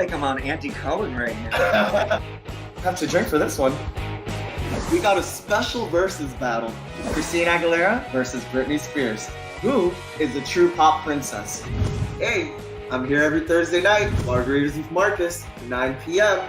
Like I'm on Andy Cohen right now. Have to drink for this one. We got a special versus battle. Christina Aguilera versus Britney Spears. Who is the true pop princess? Hey, I'm here every Thursday night. Margaritas with Marcus, 9 p.m.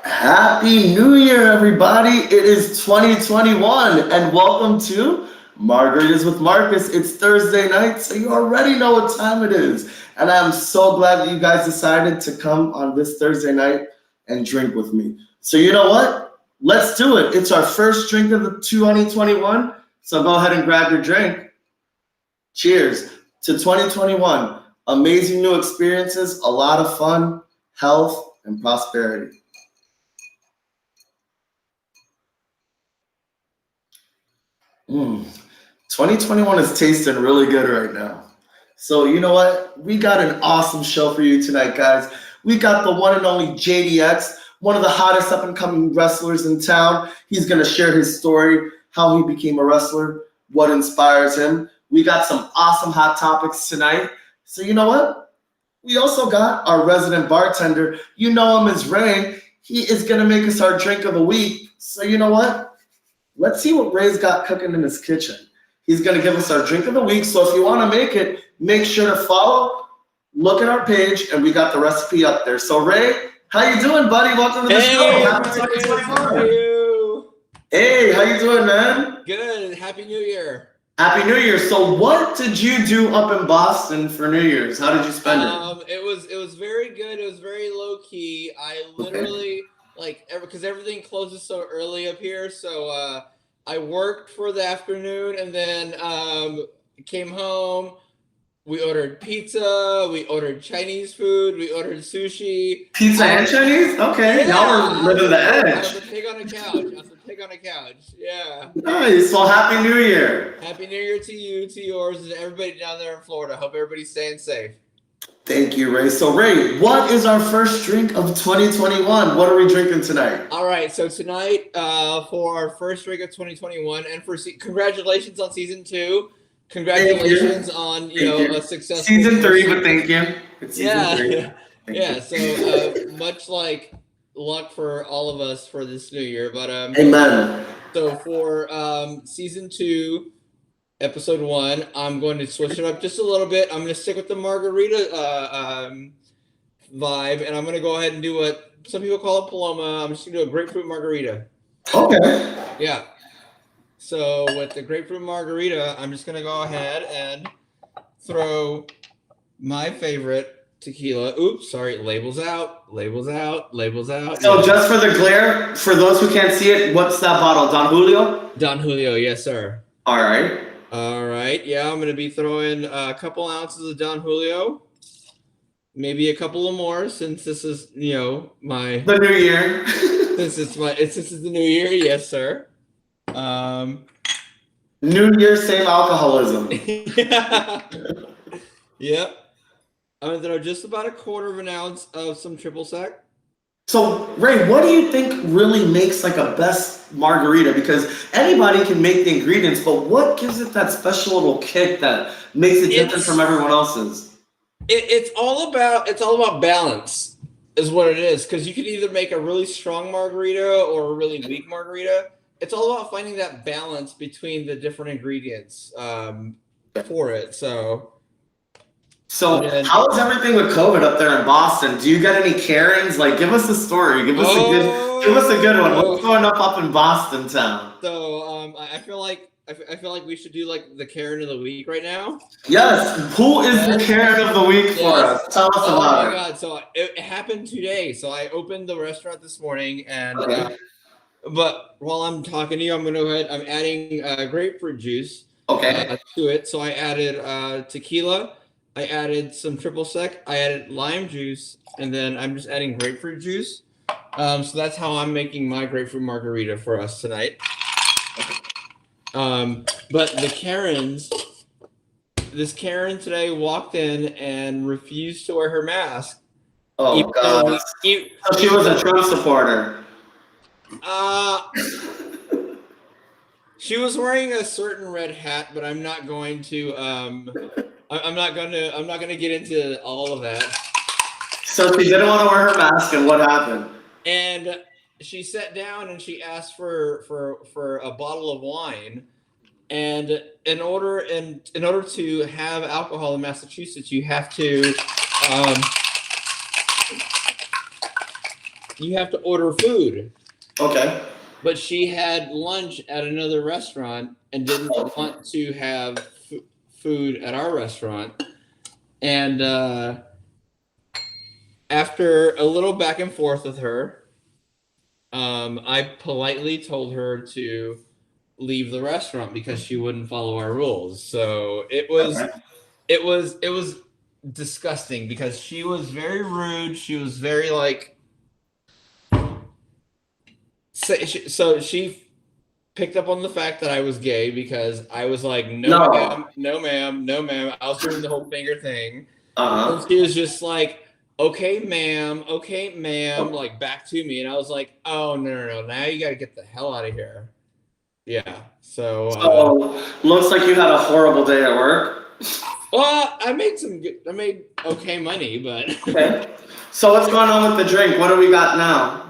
Happy New Year, everybody. It is 2021, and welcome to Margaritas with Marcus. It's Thursday night, so you already know what time it is. And I'm so glad that you guys decided to come on this Thursday night and drink with me. So you know what? Let's do it. It's our first drink of the 2021, so go ahead and grab your drink. Cheers to 2021. Amazing new experiences, a lot of fun, health, and prosperity. Mm. 2021 is tasting really good right now. So you know what? We got an awesome show for you tonight, guys. We got the one and only JDX, one of the hottest up and coming wrestlers in town. He's going to share his story, how he became a wrestler, what inspires him. We got some awesome hot topics tonight. So you know what? We also got our resident bartender. You know him as Ray. He is going to make us our drink of the week. So you know what? Let's see what Ray's got cooking in his kitchen. He's going to give us our drink of the week. So if you want to make it, make sure to follow, look at our page, and we got the recipe up there. So Ray, how you doing, buddy? Welcome to the show. Happy 2021. How are you? Hey, how you doing, man? Good. Happy New Year. Happy New Year. So what did you do up in Boston for New Year's? How did you spend it? It was very good. It was very low key. I literally because everything closes so early up here, so I worked for the afternoon and then came home. We ordered pizza. We ordered Chinese food. We ordered sushi. Pizza and Chinese? Okay, y'all were living the edge. I was a pig on a couch. Yeah. Nice. Well, Happy New Year. Happy New Year to you, to yours, and everybody down there in Florida. Hope everybody's staying safe. Thank you, Ray. So, Ray, what is our first drink of 2021? What are we drinking tonight? All right, so tonight for our first drink of 2021, and for congratulations on season 2. Congratulations on a successful season 3, but thank you. It's season 3. Yeah. So much like luck for all of us for this new year, but amen. So for season 2. Episode 1, I'm going to switch it up just a little bit. I'm going to stick with the margarita vibe, and I'm going to go ahead and do what some people call a paloma. I'm just going to do a grapefruit margarita. Okay. Yeah. So with the grapefruit margarita, I'm just going to go ahead and throw my favorite tequila. Oops, sorry. Labels out. So just for the glare, for those who can't see it, what's that bottle? Don Julio? Don Julio, yes, sir. All right. Yeah, I'm going to be throwing a couple ounces of Don Julio, maybe a couple of more since this is, the new year. This is the new year, yes, sir. New Year, same alcoholism. Yep. I'm going to throw just about a quarter of an ounce of some triple sec. So, Ray, what do you think really makes like a best margarita? Because anybody can make the ingredients, but what gives it that special little kick that makes it different from everyone else's? It's all about balance, is what it is. Because you could either make a really strong margarita or a really weak margarita. It's all about finding that balance between the different ingredients for it. So how is everything with COVID up there in Boston? Do you get any Karens? Like, give us a story. Give us a good one. What's going up in Boston town? So I feel like we should do like the Karen of the week right now. Yes. Who is the Karen of the week for us? Tell us about it. Oh my God! So it happened today. So I opened the restaurant this morning, and but while I'm talking to you, I'm gonna go ahead. I'm adding grapefruit juice. Okay. To it. So I added tequila. I added some triple sec. I added lime juice, and then I'm just adding grapefruit juice. So that's how I'm making my grapefruit margarita for us tonight. But the Karens, this Karen today walked in and refused to wear her mask. Oh God! So she was a Trump supporter. She was wearing a certain red hat, but I'm not going to I'm not gonna get into all of that. So she didn't want to wear her mask, and what happened? And she sat down and she asked for a bottle of wine. And in order to have alcohol in Massachusetts, um, you have to order food. Okay. But she had lunch at another restaurant and didn't want to have food at our restaurant. And after a little back and forth with her, I politely told her to leave the restaurant because she wouldn't follow our rules. So it was disgusting because she was very rude. She was very like, so she picked up on the fact that I was gay because I was like, no, ma'am, no, ma'am, no, ma'am. I was doing the whole finger thing. And she was just like, okay, ma'am, like back to me. And I was like, oh, no. Now you got to get the hell out of here. Yeah. So looks like you had a horrible day at work. Well, I made okay money, but okay. So what's going on with the drink? What do we got now?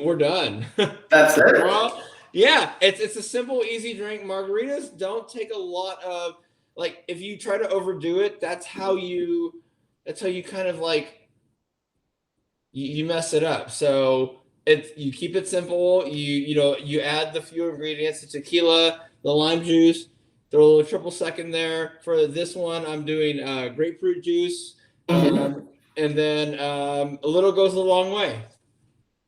We're done. That's it. Well, yeah, it's a simple, easy drink. Margaritas don't take a lot of, like, if you try to overdo it, that's how you kind of like you mess it up. So you keep it simple. You add the few ingredients: the tequila, the lime juice, throw a little triple sec in there. For this one, I'm doing grapefruit juice, and then a little goes a long way.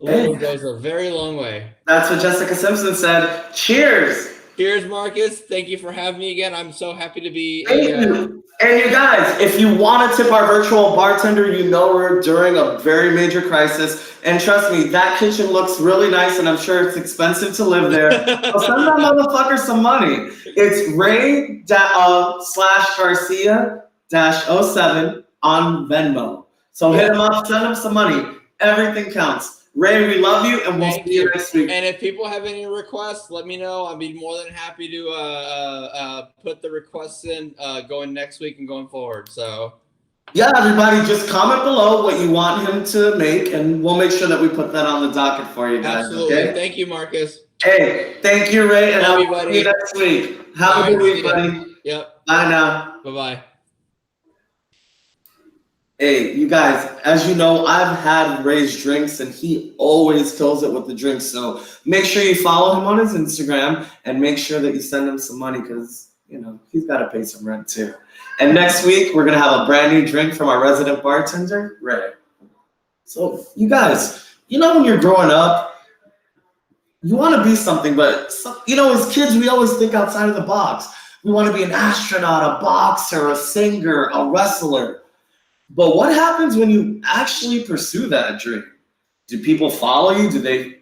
A little goes a very long way. That's what Jessica Simpson said. Cheers. Cheers, Marcus. Thank you for having me again. I'm so happy to be. Thank you. And you guys, if you want to tip our virtual bartender, you know we're during a very major crisis. And trust me, that kitchen looks really nice, and I'm sure it's expensive to live there. So send that motherfucker some money. It's Ray /Garcia-07 on Venmo. So hit him up, send him some money. Everything counts. Ray, we love you, and we'll see you next week. And if people have any requests, let me know. I'd be more than happy to put the requests in going next week and going forward. So, yeah, everybody, just comment below what you want him to make, and we'll make sure that we put that on the docket for you guys. Absolutely. Okay? Thank you, Marcus. Hey, thank you, Ray, and I'll see you next week. Have a good week, buddy. Yep. Bye now. Bye-bye. Hey, you guys, as you know, I've had Ray's drinks, and he always kills it with the drinks. So make sure you follow him on his Instagram, and make sure that you send him some money because, he's got to pay some rent too. And next week, we're going to have a brand new drink from our resident bartender, Ray. So you guys, when you're growing up, you want to be something, but, as kids, we always think outside of the box. We want to be an astronaut, a boxer, a singer, a wrestler. But what happens when you actually pursue that dream? Do people follow you? Do they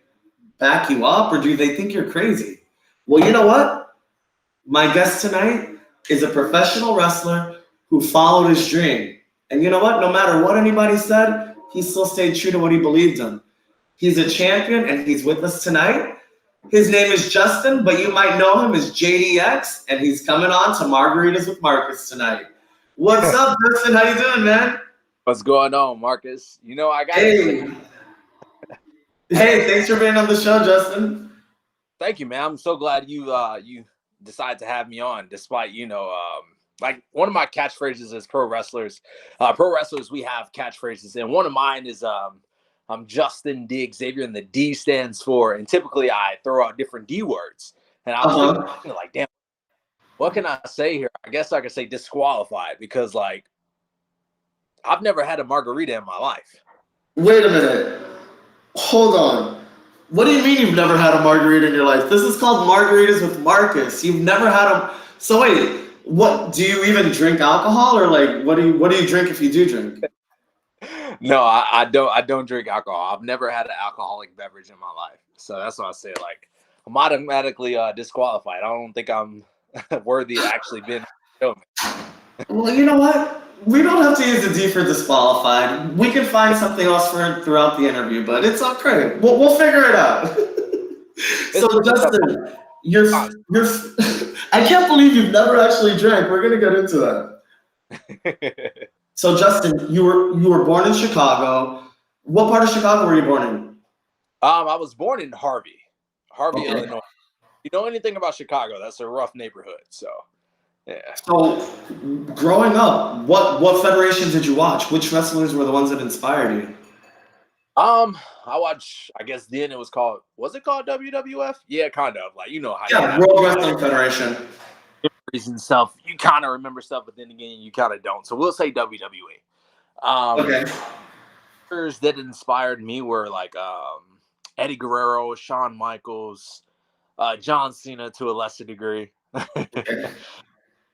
back you up? Or do they think you're crazy? Well, you know what? My guest tonight is a professional wrestler who followed his dream. And you know what? No matter what anybody said, he still stayed true to what he believed in. He's a champion, and he's with us tonight. His name is Justin, but you might know him as JDX, and he's coming on to Margaritas with Marcus tonight. What's up, Justin? How you doing, man? What's going on, Marcus? I got Hey, thanks for being on the show, Justin. Thank you, man. I'm so glad you decided to have me on, despite like one of my catchphrases is pro wrestlers. Pro wrestlers, we have catchphrases, and one of mine is I'm Justin D. Xavier, and the D stands for. And typically, I throw out different D words, and I was thinking, like, damn. What can I say here? I guess I could say disqualified because, like, I've never had a margarita in my life. Wait a minute. Hold on. What do you mean you've never had a margarita in your life? This is called Margaritas with Marcus. You've never had a... So wait, what? Do you even drink alcohol, or like, what do you drink if you do drink? No, I don't drink alcohol. I've never had an alcoholic beverage in my life. So that's why I say, like, I'm automatically disqualified. I don't think I'm worthy of actually being on the show. Well, you know what? We don't have to use the D for disqualified. We can find something else for throughout the interview, but it's okay. We'll figure it out. So, Justin, You're, you're, I can't believe you've never actually drank. We're gonna get into that. So Justin, you were born in Chicago. What part of Chicago were you born in? I was born in Harvey, Okay. Illinois. You know anything about Chicago? That's a rough neighborhood. So, yeah. So, growing up, what federation did you watch? Which wrestlers were the ones that inspired you? I watch. I guess then it was called. Was it called WWF? Yeah, kind of. Like, you know how Yeah, World Wrestling Federation. and stuff. You kind of remember stuff, but then again, you kind of don't. So we'll say WWE. Okay. That inspired me were like Eddie Guerrero, Shawn Michaels, John Cena to a lesser degree. Okay.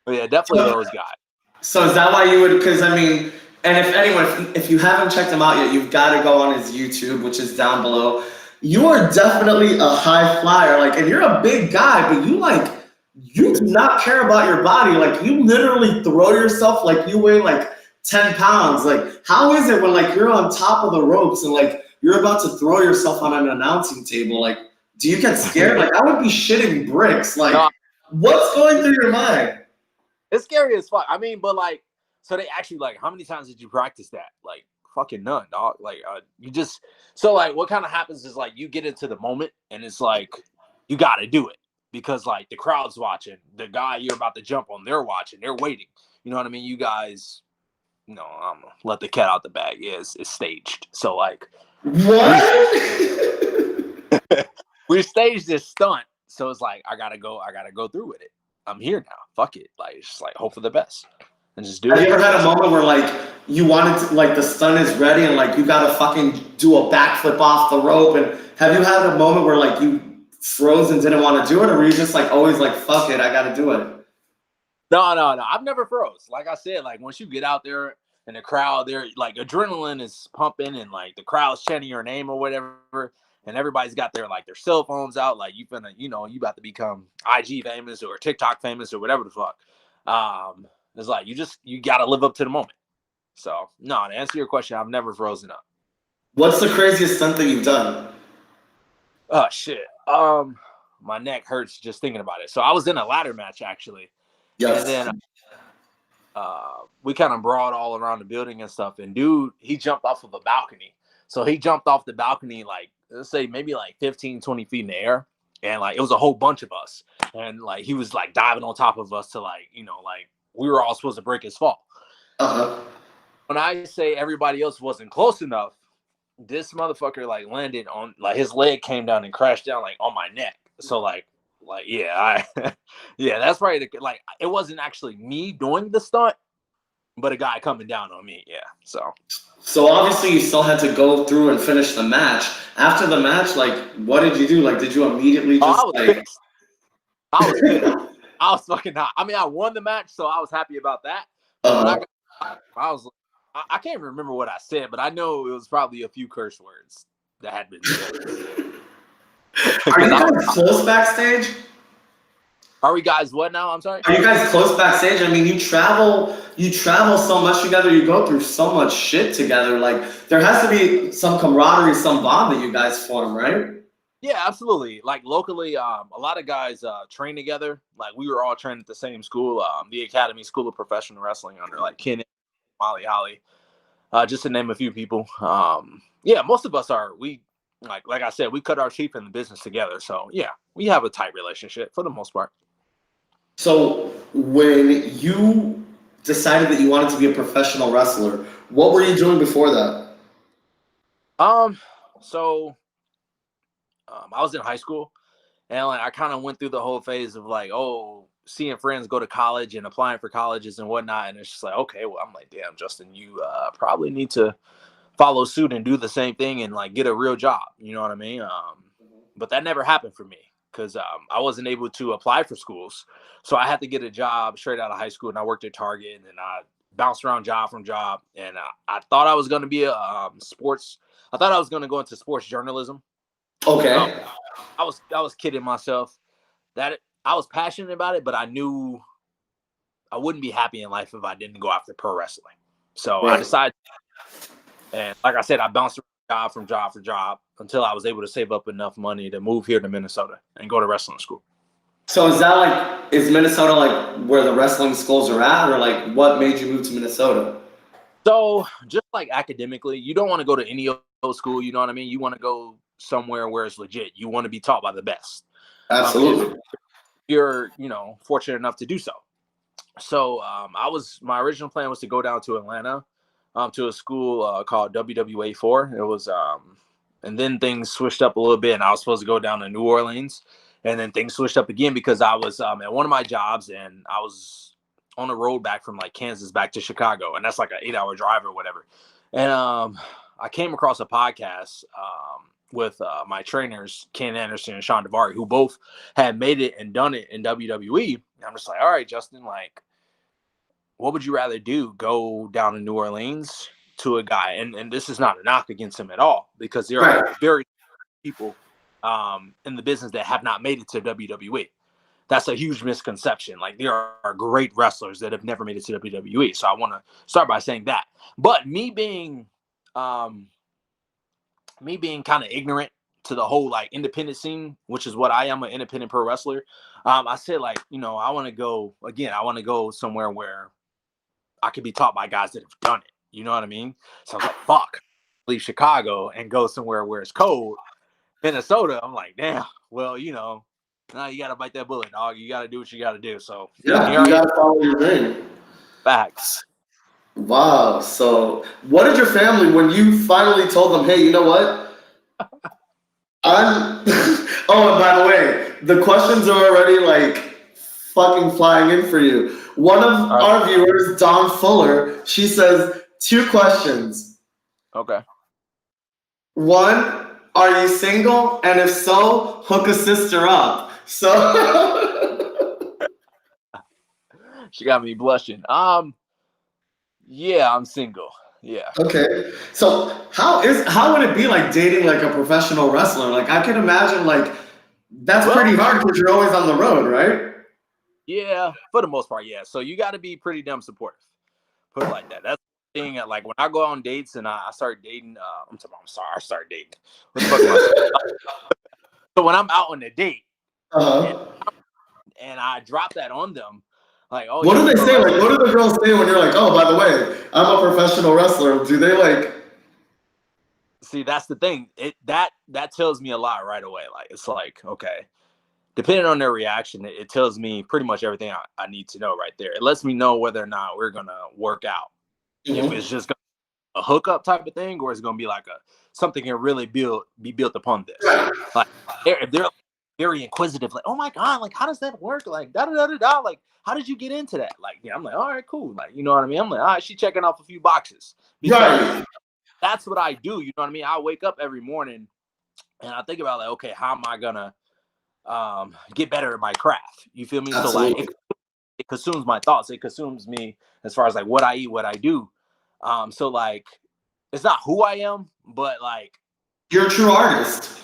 But yeah, definitely those guys. So is that why you would? Because I mean, and if anyone, if you haven't checked him out yet, you've got to go on his YouTube, which is down below. You are definitely a high flyer, like, and you're a big guy, but you do not care about your body. Like, you literally throw yourself like you weigh like 10 pounds. Like, how is it when like you're on top of the ropes and like you're about to throw yourself on an announcing table? Like, do you get scared? Like, I would be shitting bricks. Like, what's going through your mind? It's scary as fuck. I mean, but like, so they actually like, how many times did you practice that? Like, fucking none, dog. Like, you just, so like, what kind of happens is like, you get into the moment and it's like, you got to do it because like the crowd's watching, the guy you're about to jump on, they're watching, they're waiting. You know what I mean? You guys, I'm gonna let the cat out the bag. Yeah, it's staged. So like, what? we staged this stunt. So it's like, I gotta go through with it. I'm here now. Fuck it. Like, it's just like hope for the best and just do it. Have you ever had a moment where like you wanted to, like the stunt is ready and like you gotta fucking do a backflip off the rope? And have you had a moment where like you froze and didn't want to do it, or were you just like always like fuck it, I gotta do it? No. I've never froze. Like I said, like once you get out there and the crowd, there like adrenaline is pumping and like the crowd's chanting your name or whatever. And everybody's got their like their cell phones out, like you finna, you about to become IG famous or TikTok famous or whatever the fuck. It's like you gotta live up to the moment. So no, to answer your question, I've never frozen up. What's the craziest stunt that you've done? Oh shit. My neck hurts just thinking about it. So I was in a ladder match actually. Yes. And then we kind of brawled all around the building and stuff. And dude, he jumped off of a balcony. So he jumped off the balcony like, let's say maybe like 15, 20 feet in the air. And like, it was a whole bunch of us. And like, he was like diving on top of us to like, like we were all supposed to break his fall. Uh-huh. When I say everybody else wasn't close enough, this motherfucker like landed on, like his leg came down and crashed down like on my neck. So like, yeah, yeah, that's right. Like, it wasn't actually me doing the stunt, but a guy coming down on me. Yeah. So obviously you still had to go through and finish the match. After the match, like, what did you do? Like, did you immediately just I was pissed. I was fucking hot. I mean, I won the match, so I was happy about that. But I can't remember what I said, but I know it was probably a few curse words that had been said. Are you guys close backstage? Are we guys what now? I'm sorry? Are you guys close backstage? I mean, you travel so much together, you go through so much shit together. Like, there has to be some camaraderie, some bond that you guys form, right? Yeah, absolutely. Like locally, a lot of guys train together. Like we were all trained at the same school, the Academy School of Professional Wrestling under like Ken, Molly Holly, just to name a few people. Yeah, most of us are. We like I said, we cut our teeth in the business together. So yeah, we have a tight relationship for the most part. So when you decided that you wanted to be a professional wrestler, what were you doing before that? I was in high school, and like I kind of went through the whole phase of like, seeing friends go to college and applying for colleges and whatnot. And it's just like, okay, well, I'm like, damn, Justin, you probably need to follow suit and do the same thing and like get a real job. You know what I mean? But that never happened for me because I wasn't able to apply for schools. So I had to get a job straight out of high school, and I worked at Target, and then I bounced around job from job. And I thought I was going to be I thought I was going to go into sports journalism. Okay. I was kidding myself that I was passionate about it, but I knew I wouldn't be happy in life if I didn't go after pro wrestling. So I decided, and like I said, I bounced around job for job until I was able to save up enough money to move here to Minnesota and go to wrestling school. So is Minnesota like where the wrestling schools are at, or like what made you move to Minnesota? So just like academically, you don't want to go to any old school. You know what I mean? You want to go somewhere where it's legit. You want to be taught by the best. Absolutely. You're, fortunate enough to do so. So my original plan was to go down to Atlanta, to a school called WWA4. It was, and then things switched up a little bit, and I was supposed to go down to New Orleans, and then things switched up again because I was at one of my jobs, and I was on the road back from like Kansas back to Chicago, and that's like an 8-hour drive or whatever. And I came across a podcast with my trainers, Ken Anderson and Sean Devari, who both had made it and done it in WWE. And I'm just like, all right, Justin, like, what would you rather do? Go down to New Orleans to a guy, and this is not a knock against him at all, because there are very people in the business that have not made it to WWE. That's a huge misconception. Like, there are great wrestlers that have never made it to WWE. So I want to start by saying that. But me being kind of ignorant to the whole like independent scene, which is what I am, an independent pro wrestler. I said, like, I want to go somewhere where I could be taught by guys that have done it. You know what I mean? So I was like, fuck, leave Chicago and go somewhere where it's cold. Minnesota, I'm like, damn, well, now you got to bite that bullet, dog. You got to do what you got to do. So Yeah, you got to follow your thing. Facts. Wow. So what did your family, when you finally told them, hey, you know what? I'm, oh, and by the way, the questions are already like fucking flying in for you. One of our viewers, Dawn Fuller, she says 2 questions. Okay. 1, are you single? And if so, hook a sister up. So she got me blushing. Yeah, I'm single. Yeah. Okay. So how would it be like dating like a professional wrestler? Like I can imagine like that's pretty hard because you're always on the road, right? Yeah, for the most part, yeah. So you got to be pretty damn supportive. Put it like that. That's the thing. Like when I go on dates and I start dating, I'm sorry, I start dating. What the fuck am I saying? So when I'm out on a date, and I drop that on them, like, oh, what do they say? Like, what do the girls say when you're like, oh, by the way, I'm a professional wrestler? Do they like? See, that's the thing. That tells me a lot right away. Like, it's like, okay, depending on their reaction, it tells me pretty much everything I need to know right there. It lets me know whether or not we're gonna work out. Mm-hmm. If it's just a hookup type of thing, or it's gonna be like something can really be built upon this. Like, if they're very inquisitive, like, oh my god, like, how does that work? Like, da da da da da. Like, how did you get into that? Like, yeah, I'm like, all right, cool. Like, you know what I mean? I'm like, all right, she's checking off a few boxes. Because that's what I do. You know what I mean? I wake up every morning and I think about like, okay, how am I gonna get better at my craft? You feel me? Absolutely. So like, it consumes my thoughts. It consumes me as far as like what I eat, what I do. So like, it's not who I am, but like, you're a true artist.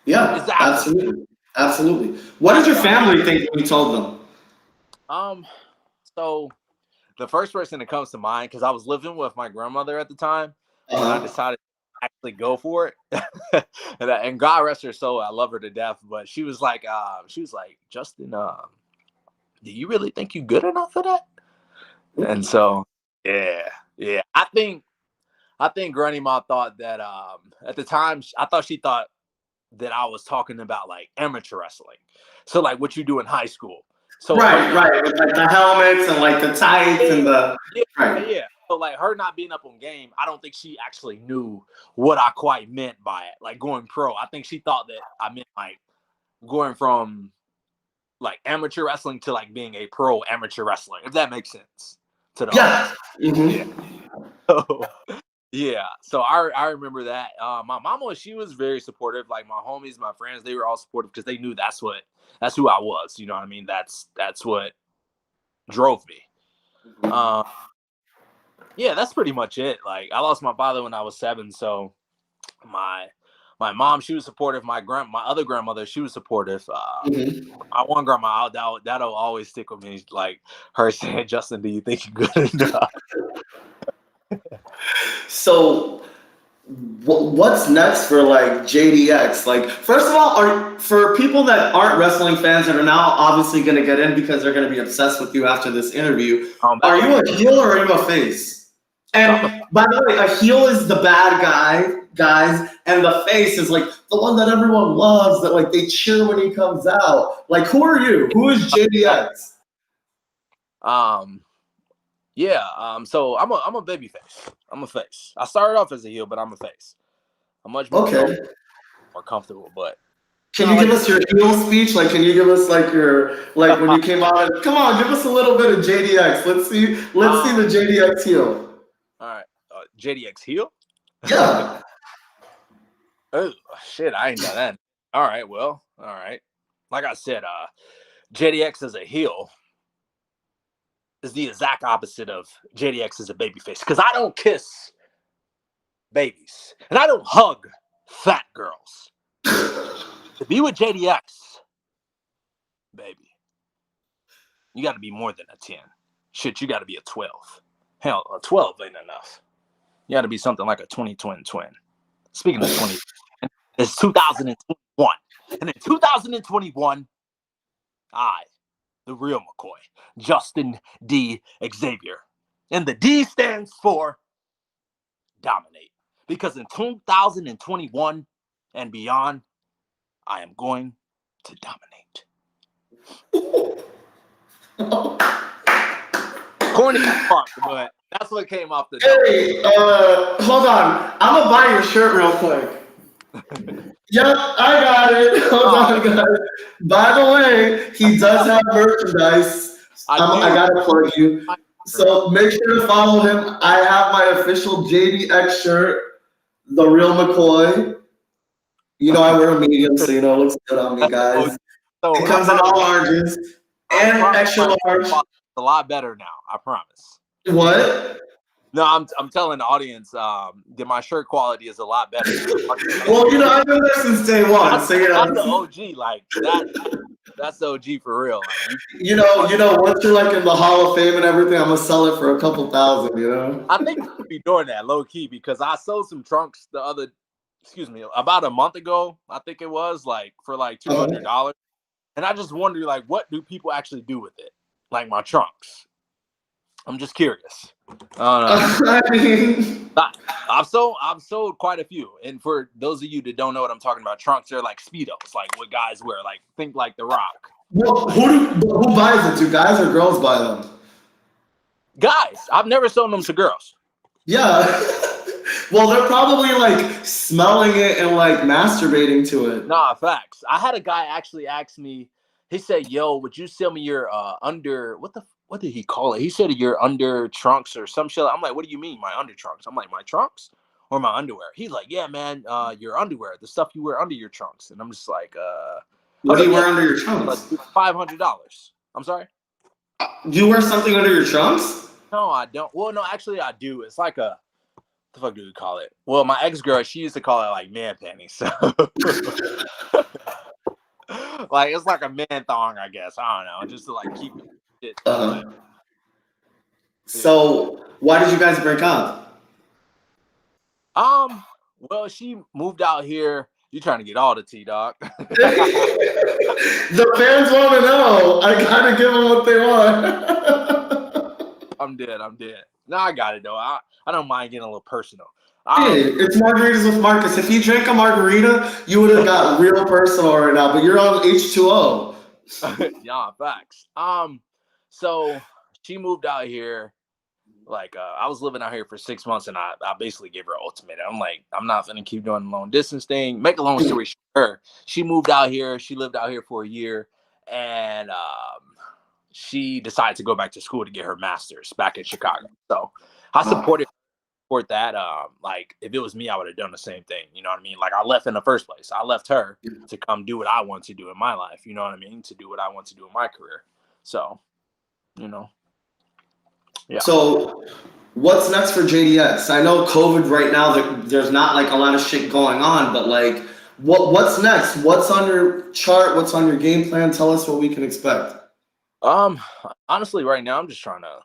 Yeah, exactly. Absolutely. What did your family think when you told them? So the first person that comes to mind, because I was living with my grandmother at the time, and I decided to actually go for it. and God rest her soul, I love her to death. But she was like, Justin, do you really think you good enough for that? And so, yeah. I think Granny Ma thought that at the time, I thought she thought that I was talking about like amateur wrestling. So like what you do in high school. So right. With like the helmets and like the tights and the yeah. So like her not being up on game, I don't think she actually knew what I quite meant by it. Like going pro. I think she thought that I meant like going from like amateur wrestling to like being a pro amateur wrestler, if that makes sense. To the Yeah. So I remember that. My mama, she was very supportive. Like my homies, my friends, they were all supportive because they knew that's who I was. You know what I mean? That's what drove me. Yeah, that's pretty much it. Like I lost my father when I was 7, so my mom, she was supportive. My other grandmother, she was supportive. My one grandma, that'll always stick with me. Like her saying, "Justin, do you think you're good enough?" So what's next for like JDX? Like, first of all, for people that aren't wrestling fans that are now obviously going to get in because they're going to be obsessed with you after this interview, are you a heel or are you a face? And by the way, a heel is the bad guy, guys, and the face is like the one that everyone loves, that like they cheer when he comes out. Like, who are you? Who is JDX? So I'm a baby face. I'm a face. I started off as a heel, but I'm a face. I'm much more comfortable, but can you give us your heel speech? Like, can you give us like your when you came out? Come on, give us a little bit of JDX. Let's see the JDX heel. All right, JDX heel. Yeah. Oh shit, I ain't done that. All right, well, all right. Like I said, JDX as a heel is the exact opposite of JDX as a babyface, because I don't kiss babies and I don't hug fat girls. To be with JDX, baby, you got to be more than a 10. Shit, you got to be a 12. Hell, a 12 ain't enough. You got to be something like a 20-twin twin. Speaking of 20, it's 2021. And in 2021, I, the real McCoy, Justin D. Xavier. And the D stands for dominate. Because in 2021 and beyond, I am going to dominate. Corny fuck, but that's what came off the door. Hey, hold on. I'm going to buy your shirt real quick. Yep, I got it. Hold on, guys. By the way, he does have merchandise. I got to plug you. So make sure to follow him. I have my official JDX shirt, The Real McCoy. You know, I wear a medium, so you know it looks good on me, guys. It comes in all larges and extra large. A lot better now, I promise. What? No, I'm telling the audience that my shirt quality is a lot better. Well, you know, I've been there since day one. That's the OG, like that. That's the OG for real. Like, you know, once you're like in the Hall of Fame and everything, I'm gonna sell it for a couple thousand. You know. I think I could be doing that low key because I sold some trunks about a month ago. I think it was like for like $200, and I just wonder like what do people actually do with it? Like my trunks. I'm just curious. I mean, I've sold quite a few, and for those of you that don't know what I'm talking about, trunks are like Speedos, like what guys wear. Like think like The Rock. Well, who buys it? Do guys or girls buy them? Guys. I've never sold them to girls. Yeah. Well, they're probably like smelling it and like masturbating to it. Nah, facts. I had a guy actually ask me. He said, "Yo, would you sell me your under what did he call it? He said your under trunks or some shit." I'm like, "What do you mean, my under trunks?" I'm like, "My trunks or my underwear?" He's like, "Yeah, man, your underwear, the stuff you wear under your trunks." And I'm just like, "What do you wear under your trunks?" $500. I'm sorry. You wear something under your trunks? No, I don't. Well, no, actually, I do. It's like what the fuck do we call it? Well, my ex-girl, she used to call it like man panties. So. Like it's like a man thong, I guess. I don't know, just to like keep it. So why did you guys break up? Well, she moved out here. You trying to get all the tea, dog? The fans want to know. I gotta give them what they want. I'm dead. No, I got it though. I don't mind getting a little personal. Hey, it's Margaritas with Marcus. If you drank a margarita, you would have got real personal right now, but you're on H2O. Yeah, facts. So she moved out here. Like, I was living out here for 6 months, and I basically gave her an ultimatum. I'm like, I'm not gonna keep doing the long distance thing. Make a long story short, she moved out here. She lived out here for a year, and she decided to go back to school to get her master's back in Chicago. So I support that. Like if it was me, I would have done the same thing. You know what I mean? Like I left in the first place. I left her to come do what I want to do in my life. You know what I mean? To do what I want to do in my career. So, you know. Yeah. So what's next for JDX? I know COVID right now, there's not like a lot of shit going on, but like what's next? What's on your chart? What's on your game plan? Tell us what we can expect. Honestly, right now I'm just trying to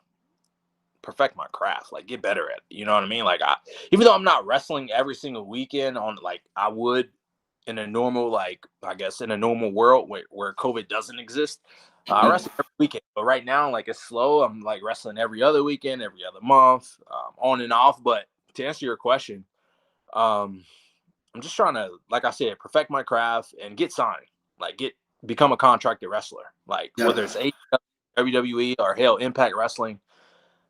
perfect my craft, like get better at it. You know what I mean? Like even though I'm not wrestling every single weekend on like I would in a normal, like I guess in a normal world where COVID doesn't exist. I wrestle every weekend, but right now, like it's slow. I'm like wrestling every other weekend, every other month, on and off. But to answer your question, I'm just trying to, like I said, perfect my craft and get signed, like become a contracted wrestler, like whether it's WWE or hell Impact Wrestling.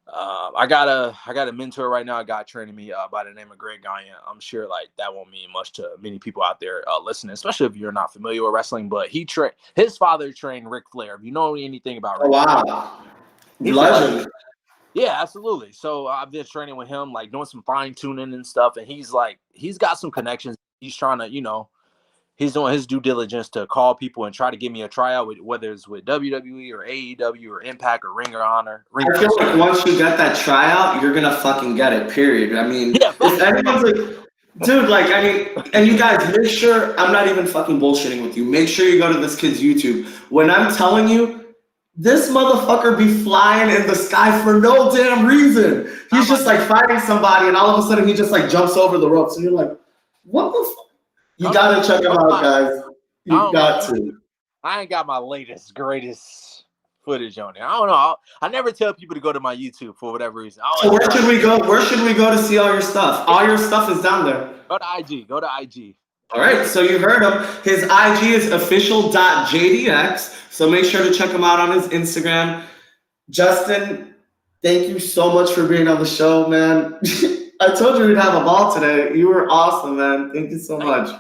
I got a mentor right now, a guy training me by the name of Greg Gagne. I'm sure like that won't mean much to many people out there listening, especially if you're not familiar with wrestling. But his father trained Ric Flair. If you know anything about Ric Flair, Legend. Yeah, absolutely. So I've been training with him, like doing some fine tuning and stuff. And he's got some connections. He's trying to, he's doing his due diligence to call people and try to give me a tryout, whether it's with WWE or AEW or Impact or Ring of Honor. I feel like once you get that tryout, you're gonna fucking get it. Period. I mean, if anyone's like, dude, like, I mean, and you guys make sure I'm not even fucking bullshitting with you. Make sure you go to this kid's YouTube. When I'm telling you, this motherfucker be flying in the sky for no damn reason. He's just like fighting somebody, and all of a sudden he just like jumps over the ropes, and you're like, what the fuck? You gotta check him out, guys. You got to. I ain't got my latest, greatest footage on it. I don't know. I never tell people to go to my YouTube for whatever reason. So where should we go? Where should we go to see all your stuff? All your stuff is down there. Go to IG. Go to IG. All right. So you heard him. His IG is official.jdx. So make sure to check him out on his Instagram. Justin, thank you so much for being on the show, man. I told you we'd have a ball today. You were awesome, man. Thank you so much.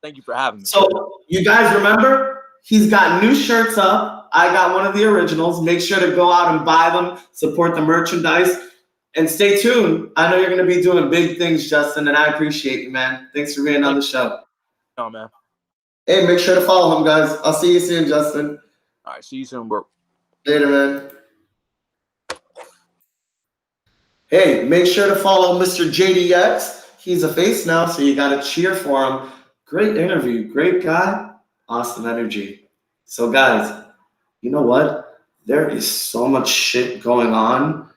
Thank you for having me. So you guys remember, he's got new shirts up. I got one of the originals. Make sure to go out and buy them, support the merchandise, and stay tuned. I know you're going to be doing big things, Justin, and I appreciate you, man. Thanks for being on the show. No, man. Hey, make sure to follow him, guys. I'll see you soon, Justin. All right, see you soon, bro. Later, man. Hey, make sure to follow Mr. JDX. He's a face now, so you got to cheer for him. Great interview. Great guy. Awesome energy. So, guys, you know what? There is so much shit going on.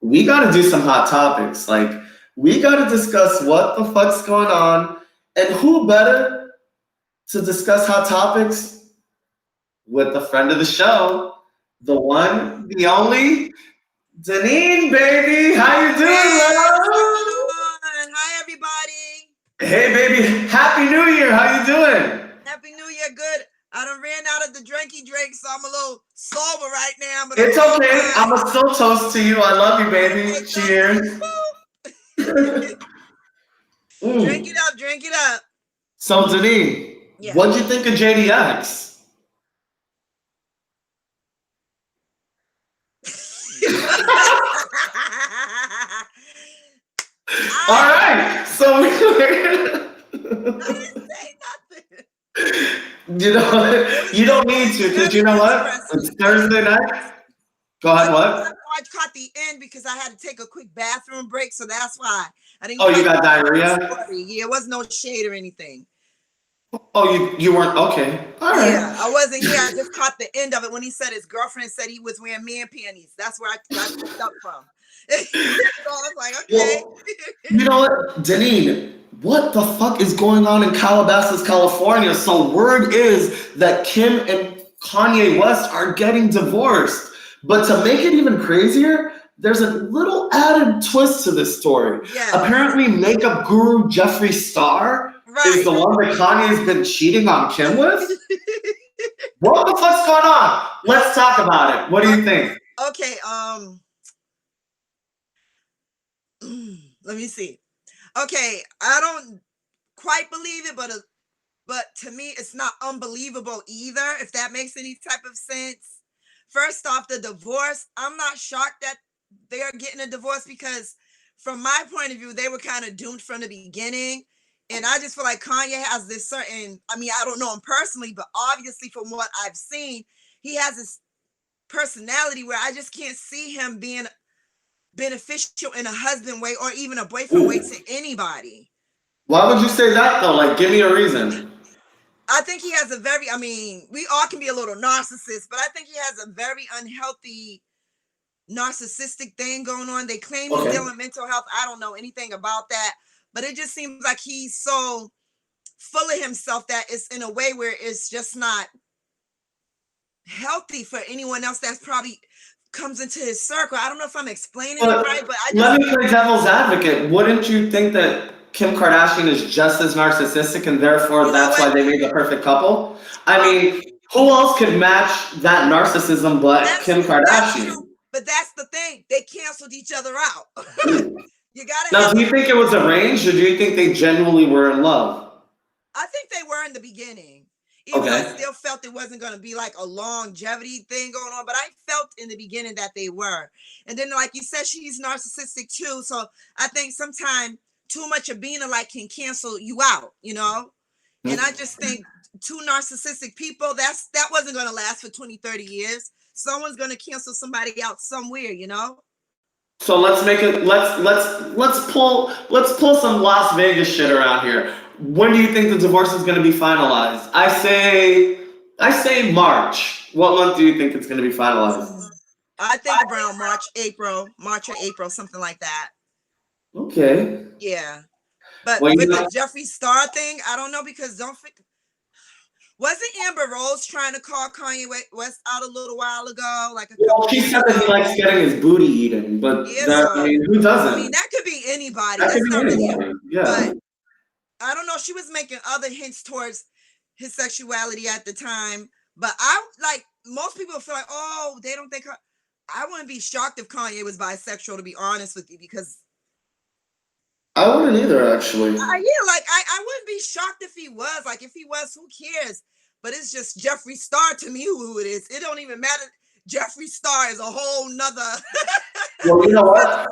We got to do some hot topics. Like, we got to discuss what the fuck's going on. And who better to discuss hot topics with a friend of the show, the one, the only, Deneen, baby. How you doing, love? Hi, everybody. Hey, baby. Happy New Year. How you doing? Happy New Year. Good. I done ran out of the drinky drink, so I'm a little sober right now. But it's okay. I'm a still toast to you. I love you, baby. Cheers. Drink it up. Drink it up. So, Deneen, what'd you think of JDX? All right, so I didn't say nothing. You know what? You don't need to, because you know what? It's Thursday night. Go ahead, what? I caught the end because I had to take a quick bathroom break, so that's why I didn't. Oh, you got diarrhea? Yeah, it wasn't no shade or anything. Oh, you weren't okay. All right. Yeah, I wasn't here. I just caught the end of it when he said his girlfriend said he was wearing man panties. That's where I picked up from. So I was like, okay. Well, you know what, Deneen? What the fuck is going on in Calabasas, California? So word is that Kim and Kanye West are getting divorced. But to make it even crazier, there's a little added twist to this story. Yeah. Apparently, makeup guru Jeffree Star is the one that Kanye's been cheating on Kim with? What the fuck's going on? Let's talk about it. What do you think? Okay, let me see. Okay, I don't quite believe it, but to me, it's not unbelievable either, if that makes any type of sense. First off, the divorce, I'm not shocked that they are getting a divorce because from my point of view, they were kind of doomed from the beginning. And I just feel like Kanye has this certain, I mean, I don't know him personally, but obviously from what I've seen, he has this personality where I just can't see him being beneficial in a husband way or even a boyfriend way to anybody. Why would you say that though? Like, give me a reason. I think he has a very, I mean, we all can be a little narcissist, but I think he has a very unhealthy narcissistic thing going on. They claim he's dealing with mental health. I don't know anything about that, but it just seems like he's so full of himself that it's in a way where it's just not healthy for anyone else that's probably comes into his circle. I don't know if I'm explaining it right, but I just, let me play devil's advocate. Wouldn't you think that Kim Kardashian is just as narcissistic and therefore that's why they made the perfect couple? I mean, who else could match that narcissism but Kim Kardashian? But that's the thing. They canceled each other out. You gotta. Now, do you think it was arranged, or do you think they genuinely were in love? I think they were in the beginning. Even though I still felt it wasn't going to be like a longevity thing going on, but I felt in the beginning that they were. And then, like you said, she's narcissistic too. So I think sometimes too much of being alike can cancel you out, you know? And I just think two narcissistic people, that wasn't going to last for 20, 30 years. Someone's going to cancel somebody out somewhere, you know? So let's make it, let's pull some Las Vegas shit around here. When do you think the divorce is going to be finalized? I say March. What month do you think it's going to be finalized? I think around March or April, something like that. Okay. Yeah. But with the Jeffree Star thing, I don't know, because wasn't Amber Rose trying to call Kanye West out a little while ago? She said that he likes getting his booty eaten, but I mean, who doesn't? I mean, that could be anybody. That could be anybody. Yeah. But I don't know. She was making other hints towards his sexuality at the time. But most people feel like, oh, they don't think I wouldn't be shocked if Kanye was bisexual, to be honest with you, because I wouldn't either, actually. I wouldn't be shocked if he was. Like, if he was, who cares? But it's just Jeffree Star to me who it is. It don't even matter. Jeffree Star is a whole nother. Well, you know what?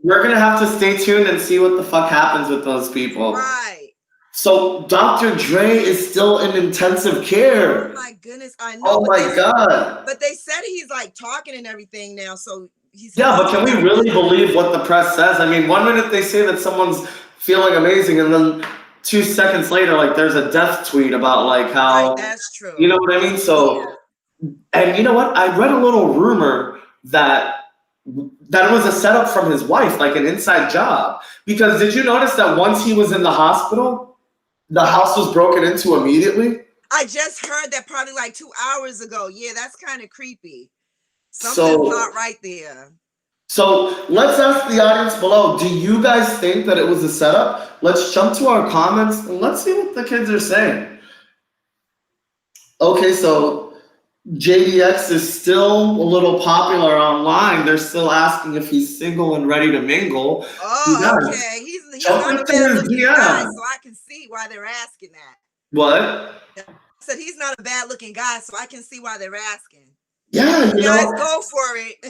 We're going to have to stay tuned and see what the fuck happens with those people. Right. So Dr. Dre is still in intensive care. Oh my goodness, I know. Oh my God. But they said he's like talking and everything now, so he's. Yeah, but can we really believe what the press says? I mean, 1 minute they say that someone's feeling amazing, and then 2 seconds later, like, there's a death tweet about like how. Right, that's true. You know what I mean? So, and you know what? I read a little rumor that it was a setup from his wife, like an inside job. Because did you notice that once he was in the hospital, the house was broken into immediately? I just heard that probably like 2 hours ago. Yeah, that's kind of creepy. Something's not right there. So let's ask the audience below, do you guys think that it was a setup? Let's jump to our comments and let's see what the kids are saying. Okay, so JDX is still a little popular online. They're still asking if he's single and ready to mingle. Oh, okay. He's not a bad looking guy, so I can see why they're asking that. What? I said he's not a bad looking guy, so I can see why they're asking. Yeah, you guys, go for it.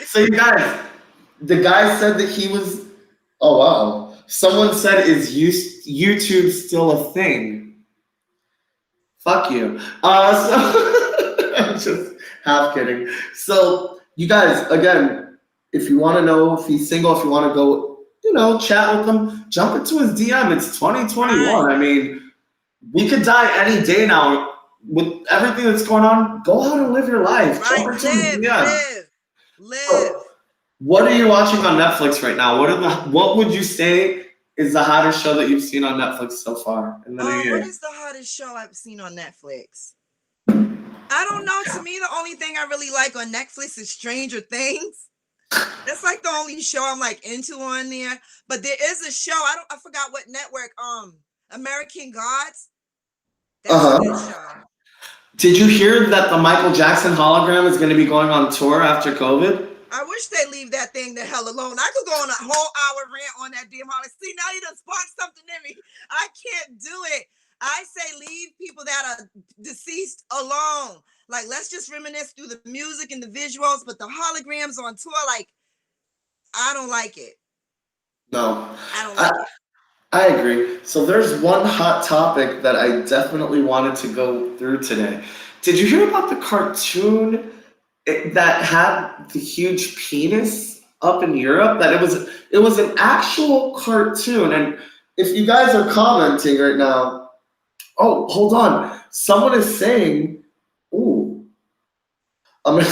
So you guys, the guy said that he was. Oh wow! Someone said, "Is YouTube still a thing?" Fuck you. So I'm just half kidding. So you guys, again, if you want to know if he's single, if you want to go, chat with him, jump into his DM. It's 2021. Right. I mean, we could die any day now. With everything that's going on, go out and live your life. Right, live. So, what are you watching on Netflix right now? What would you say is the hottest show that you've seen on Netflix so far in the new year? What is the hottest show I've seen on Netflix? I don't know. To me, the only thing I really like on Netflix is Stranger Things. That's like the only show I'm like into on there. But there is a show, I forgot what network, American Gods. That's a good show. Did you hear that the Michael Jackson hologram is going to be going on tour after COVID? I wish they leave that thing the hell alone. I could go on a whole hour rant on that damn holiday. See, now you done sparked something in me. I can't do it. I say leave people that are deceased alone. Like, let's just reminisce through the music and the visuals, but the holograms on tour, like, I don't like it. No. I don't like it. I agree. So there's one hot topic that I definitely wanted to go through today. Did you hear about the cartoon that had the huge penis up in Europe? That it was an actual cartoon. And if you guys are commenting right now, oh, hold on. Someone is saying, ooh, I mean,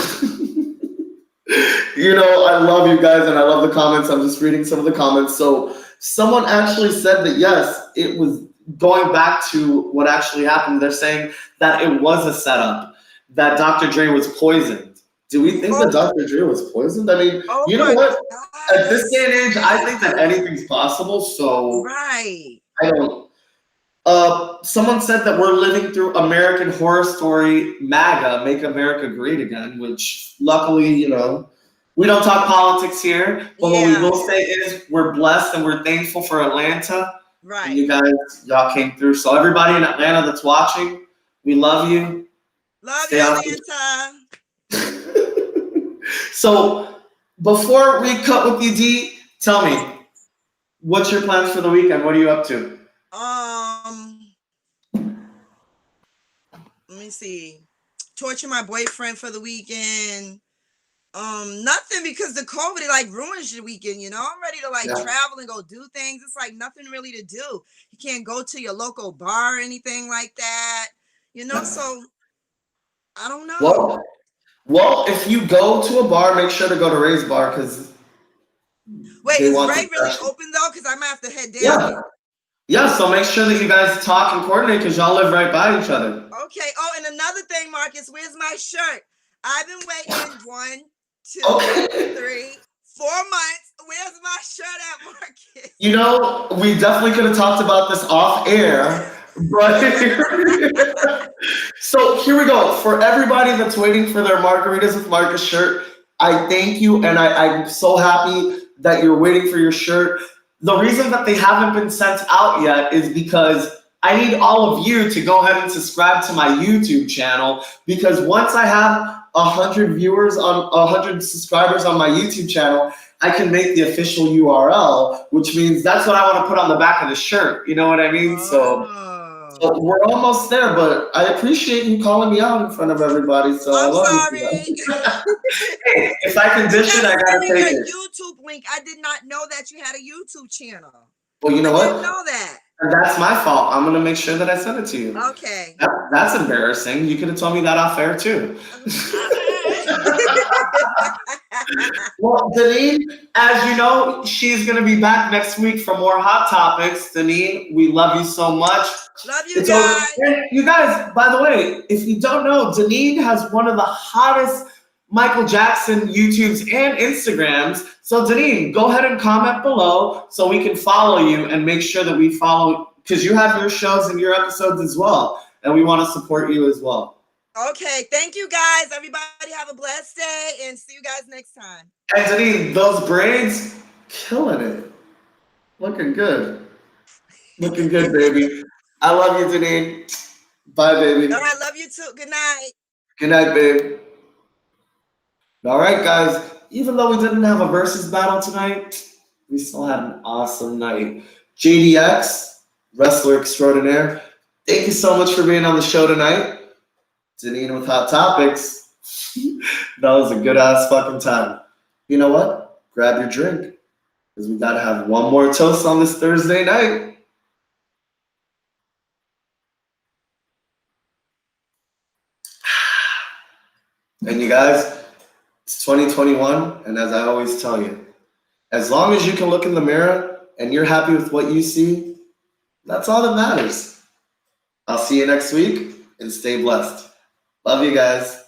I love you guys and I love the comments. I'm just reading some of the comments. So someone actually said that, yes, it was going back to what actually happened. They're saying that it was a setup, that Dr. Dre was poisoned. Do we think that Dr. Dre was poisoned? I mean, you know what? At this day and age, I think that anything's possible. So Right. I don't. Someone said that we're living through American Horror Story MAGA, Make America Great Again, which luckily, we don't talk politics here. But what we will say is we're blessed and we're thankful for Atlanta. Right. And you guys, y'all came through. So everybody in Atlanta that's watching, we love you. Love you, Atlanta. So before we cut with you, D, tell me, what's your plans for the weekend? What are you up to? Let me see. Torture my boyfriend for the weekend. Nothing, because the COVID ruins your weekend, I'm ready to travel and go do things. It's nothing really to do. You can't go to your local bar or anything like that, so I don't know. Well, if you go to a bar, make sure to go to Ray's bar because wait, is Ray really open though? Because I might have to head down. Yeah, so make sure that you guys talk and coordinate because y'all live right by each other. Okay. Oh, and another thing, Marcus, where's my shirt? I've been waiting 1, 2, 3, 4 months. Where's my shirt at, Marcus? We definitely could have talked about this off air, but so here we go. For everybody that's waiting for their Margaritas with Marcus shirt, I thank you, and I'm so happy that you're waiting for your shirt. The reason that they haven't been sent out yet is because I need all of you to go ahead and subscribe to my YouTube channel, because once I have 100 subscribers on my YouTube channel, I can make the official URL, which means that's what I want to put on the back of the shirt. You know what I mean? So we're almost there, but I appreciate you calling me out in front of everybody. So I love you. Hey, if I can dish it, I gotta take it. YouTube link. I did not know that you had a YouTube channel. Well, you know what? I didn't know that. And that's my fault. I'm gonna make sure that I send it to you. Okay. That's embarrassing. You could have told me that off air too. Well, Deneen, as you know, she's gonna be back next week for more hot topics. Deneen, we love you so much. Love you guys. And you guys, by the way, if you don't know, Deneen has one of the hottest Michael Jackson YouTubes and Instagrams. So Deneen, go ahead and comment below so we can follow you and make sure that we follow, because you have your shows and your episodes as well, and we want to support you as well. Okay, thank you guys. Everybody have a blessed day and see you guys next time. And Deneen, those braids, killing it. Looking good. Looking good, baby. I love you, Deneen. Bye, baby. All right, love you too. Good night. Good night, babe. All right, guys. Even though we didn't have a versus battle tonight, we still had an awesome night. JDX, wrestler extraordinaire, thank you so much for being on the show tonight. Deneen with Hot Topics. That was a good ass fucking time. You know what? Grab your drink, because we gotta have one more toast on this Thursday night. And you guys, it's 2021, and as I always tell you, as long as you can look in the mirror and you're happy with what you see, that's all that matters. I'll see you next week, and stay blessed. Love you guys.